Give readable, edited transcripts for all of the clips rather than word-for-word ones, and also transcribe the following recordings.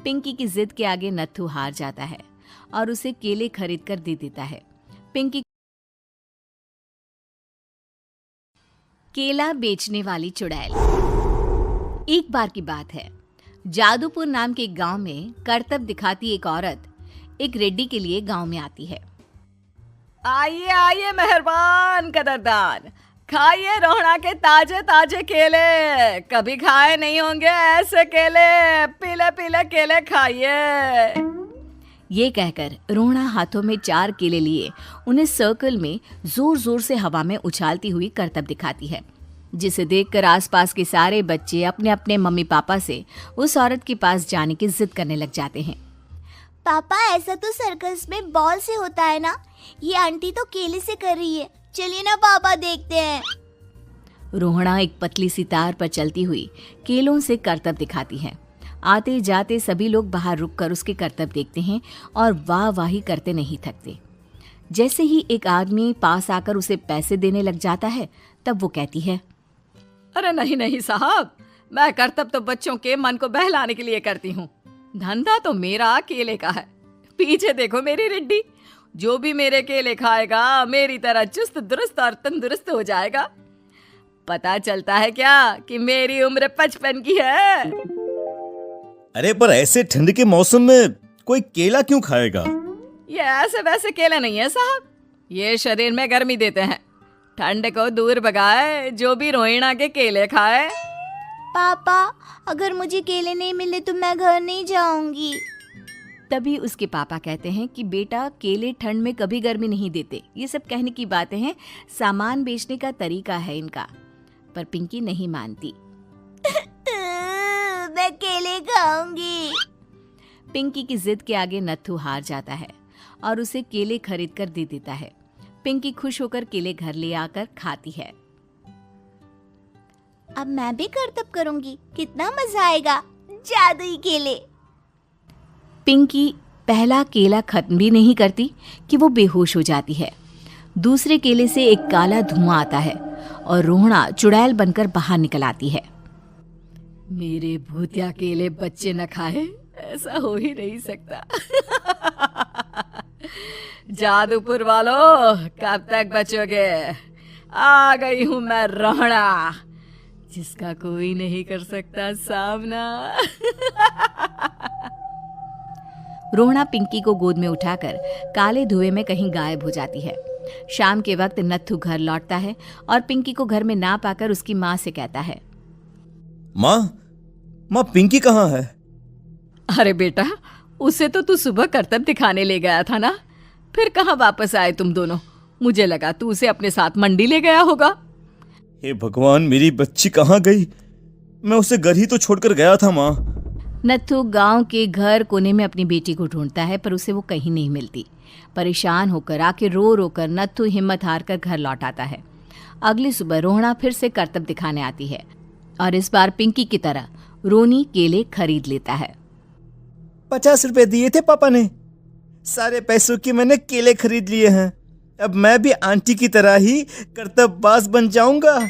पिंकी की जिद के आगे नत्थू हार जाता है और उसे केले खरीद कर दे देता है। पिंकी केला बेचने वाली चुड़ैल। एक बार की बात है, जादूपुर नाम के एक गांव में करतब दिखाती एक औरत एक रेड्डी के लिए गांव में आती है। आइए आइए मेहरबान कदरदान, खाइए रोहड़ा के ताजे ताजे केले। कभी खाए नहीं होंगे ऐसे केले, पीले पीले केले खाइए। ये कहकर रोहड़ा हाथों में 4 केले लिए उन्हें सर्कल में जोर जोर से हवा में उछालती हुई करतब दिखाती है, जिसे देखकर आसपास के सारे बच्चे अपने अपने मम्मी पापा से उस औरत के पास जाने की जिद करने लग जाते हैं। पापा, ऐसा तो सर्कस में बॉल से होता है ना, ये आंटी तो केले से कर रही है। चलिए ना पापा, देखते हैं। रोहड़ा एक पतली सी तार पर चलती हुई केलों से करतब दिखाती है। आते जाते सभी लोग बाहर रुककर उसके करतब देखते हैं और वाह वाही करते नहीं थकते। जैसे ही एक आदमी पास आकर उसे पैसे देने लग जाता है, तब वो कहती है, अरे नहीं नहीं साहब, मैं करतब तो बच्चों के मन को बहलाने के लिए करती हूँ। धंधा तो मेरा केले का है। पीछे देखो मेरी रिड्डी, जो भी मेरे केले खाएगा मेरी तरह चुस्त दुरुस्त और तंदुरुस्त हो जाएगा। पता चलता है क्या कि मेरी उम्र 55 की है। अरे पर ऐसे ठंड के मौसम में कोई केला क्यों खाएगा? ये ऐसे वैसे केले नहीं है साहब, ये शरीर में गर्मी देते हैं। ठंड को दूर भगाए जो भी रोहिणा के केले खाए। पापा, अगर मुझे केले नहीं मिले तो मैं घर नहीं जाऊंगी। तभी उसके पापा कहते हैं कि बेटा, केले ठंड में कभी गर्मी नहीं देते। ये सब कहने की बातें हैं, सामान बेचने का तरीका है इनका। पर पिंकी नहीं मानती। मैं केले खाऊंगी। पिंकी की जिद के आगे नत्थू हार जाता है और उसे केले खरीद कर दे देता है। पिंकी खुश होकर केले घर ले आकर खाती है। अब मैं भी करतब करूंगी, कितना मजा आएगा। जादुई केले। पिंकी पहला केला खत्म भी नहीं करती कि वो बेहोश हो जाती है। दूसरे केले से एक काला धुआं आता है और रोहड़ा चुड़ैल बनकर बाहर निकल आती है। मेरे भूतिया केले बच्चे न खाए, ऐसा हो ही नहीं सकता। जादूपुर वालों, कब तक बचोगे? आ गई हूं मैं रोहड़ा, जिसका कोई नहीं कर सकता सामना। रोहड़ा पिंकी को गोद में उठाकर काले धुएं में कहीं गायब हो जाती है। शाम के वक्त नत्थू घर लौटता है और पिंकी को घर में ना पाकर उसकी माँ से कहता है, माँ पिंकी कहाँ है? अरे बेटा, उसे तो तू सुबह करतब दिखाने ले गया था ना, फिर कहाँ वापस आए तुम दोनों? मुझे लगा तू उसे अपने साथ मंडी ले गया होगा। हे भगवान, मेरी बच्ची कहाँ गई? मैं उसे घर ही तो छोड़कर गया था माँ। नत्थू गांव के घर कोने में अपनी बेटी को ढूंढता है, पर उसे वो कहीं नहीं मिलती। परेशान होकर आके रो रो कर नत्थू हिम्मत हार कर घर लौट आता है। अगली सुबह रोहड़ा फिर से करतब दिखाने आती है और इस बार पिंकी की तरह रोनी केले खरीद लेता है। 50 रुपए दिए थे पापा ने, सारे पैसों के मैंने केले खरीद लिए हैं। अब मैं भी आंटी की तरह ही करतबबाज बन जाऊंगा।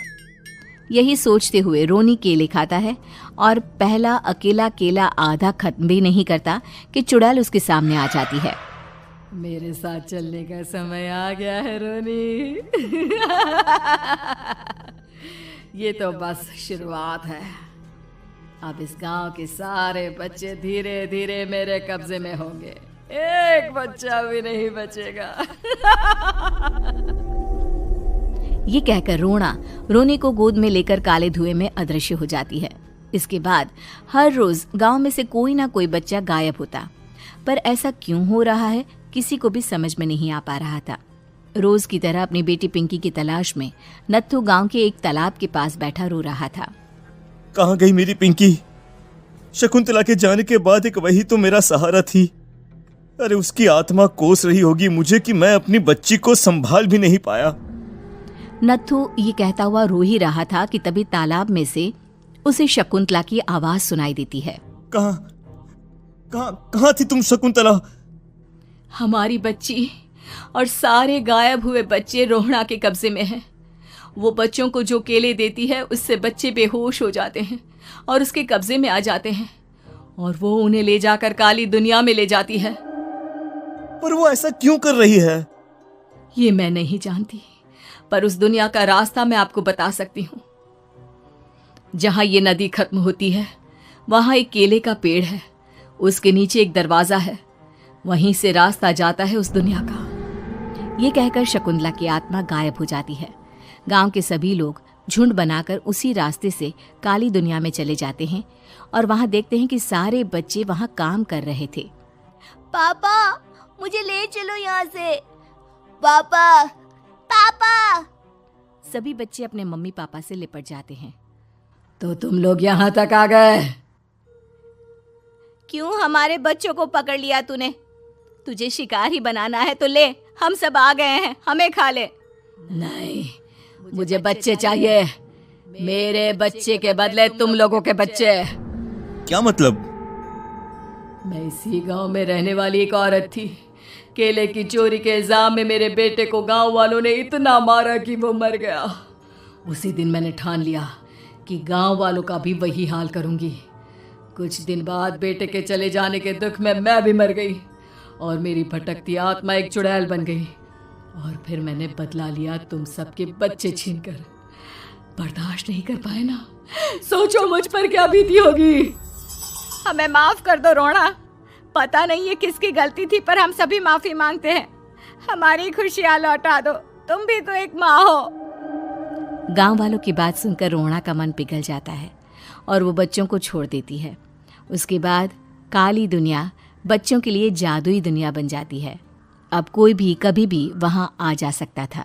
यही सोचते हुए रोनी केले खाता है और पहला अकेला केला आधा खत्म भी नहीं करता कि चुड़ैल उसके सामने आ जाती है। मेरे साथ चलने का समय आ गया है रोनी। ये तो बस शुरुआत है। अब इस गांव के सारे बच्चे धीरे धीरे मेरे कब्जे में होंगे, एक बच्चा भी नहीं बचेगा। ये कहकर रोना रोनी को गोद में लेकर काले धुएं में अदृश्य हो जाती है। इसके बाद हर रोज गांव में से कोई ना कोई बच्चा गायब होता, पर ऐसा क्यों हो रहा है किसी को भी समझ में नहीं आ पा रहा था। रोज की तरह अपनी बेटी पिंकी की तलाश में नत्थू गांव के एक तालाब के पास बैठा रो रहा था। कहाँ गई मेरी पिंकी? शकुंतला के जाने के बाद एक वही तो मेरा सहारा थी। अरे उसकी आत्मा कोस रही होगी मुझे कि मैं अपनी बच्ची को संभाल भी नहीं पाया। नत्थू ये कहता हुआ रो ही रहा था कि तभी तालाब में से उसे शकुंतला की आवाज सुनाई देती है। कहाँ थी तुम शकुंतला? हमारी बच्ची और सारे गायब हुए बच्चे रोहड़ा के कब्जे में हैं। वो बच्चों को जो केले देती है उससे बच्चे बेहोश हो जाते हैं और उसके कब्जे में आ जाते हैं। और वो उन्हें ले जाकर काली दुनिया में ले जाती है। पर वो ऐसा क्यों कर रही है? ये मैं नहीं जानती, पर उस दुनिया का रास्ता मैं आपको बता सकती हूँ। जहां ये नदी खत्म होती है वहां एक केले का पेड़ है, उसके नीचे एक दरवाजा है, वहीं से रास्ता जाता है उस दुनिया का। ये कहकर शकुंतला की आत्मा गायब हो जाती है। गांव के सभी लोग झुंड बनाकर उसी रास्ते से काली दुनिया में चले जाते हैं और वहां देखते हैं कि सारे बच्चे वहां काम कर रहे थे। पापा मुझे ले चलो यहाँ से। पापा पापा। सभी बच्चे अपने मम्मी पापा से लिपट जाते हैं। तो तुम लोग यहाँ तक आ गए? क्यों हमारे बच्चों को पकड़ लिया तूने? तुझे शिकार ही बनाना है तो ले, हम सब आ गए हैं, हमें खा ले। नहीं, मुझे बच्चे चाहिए, मेरे बच्चे के बदले तुम लोगों के बच्चे। क्या मतलब? मैं इसी गांव में रहने वाली एक औरत थी। केले की चोरी के इल्जाम में मेरे बेटे को गांव वालों ने इतना मारा कि वो मर गया। उसी दिन मैंने ठान लिया कि गांव वालों का भी वही हाल करूंगी। कुछ दिन बाद बेटे के चले जाने के दुख में मैं भी मर गई और मेरी भटकती आत्मा एक चुड़ैल बन गई। और फिर मैंने बदला लिया तुम सबके बच्चे छीनकर। बर्दाश्त नहीं कर पाए ना, सोचो मुझ पर क्या बीती होगी। हमें माफ कर दो रोना, पता नहीं ये किसकी गलती थी पर हम सभी माफी मांगते हैं। हमारी खुशियां लौटा दो, तुम भी तो एक माँ हो। गांव वालों की बात सुनकर रोना का मन पिघल जाता है और वो बच्चों को छोड़ देती है। उसके बाद काली दुनिया बच्चों के लिए जादुई दुनिया बन जाती है। अब कोई भी कभी भी वहां आ जा सकता था।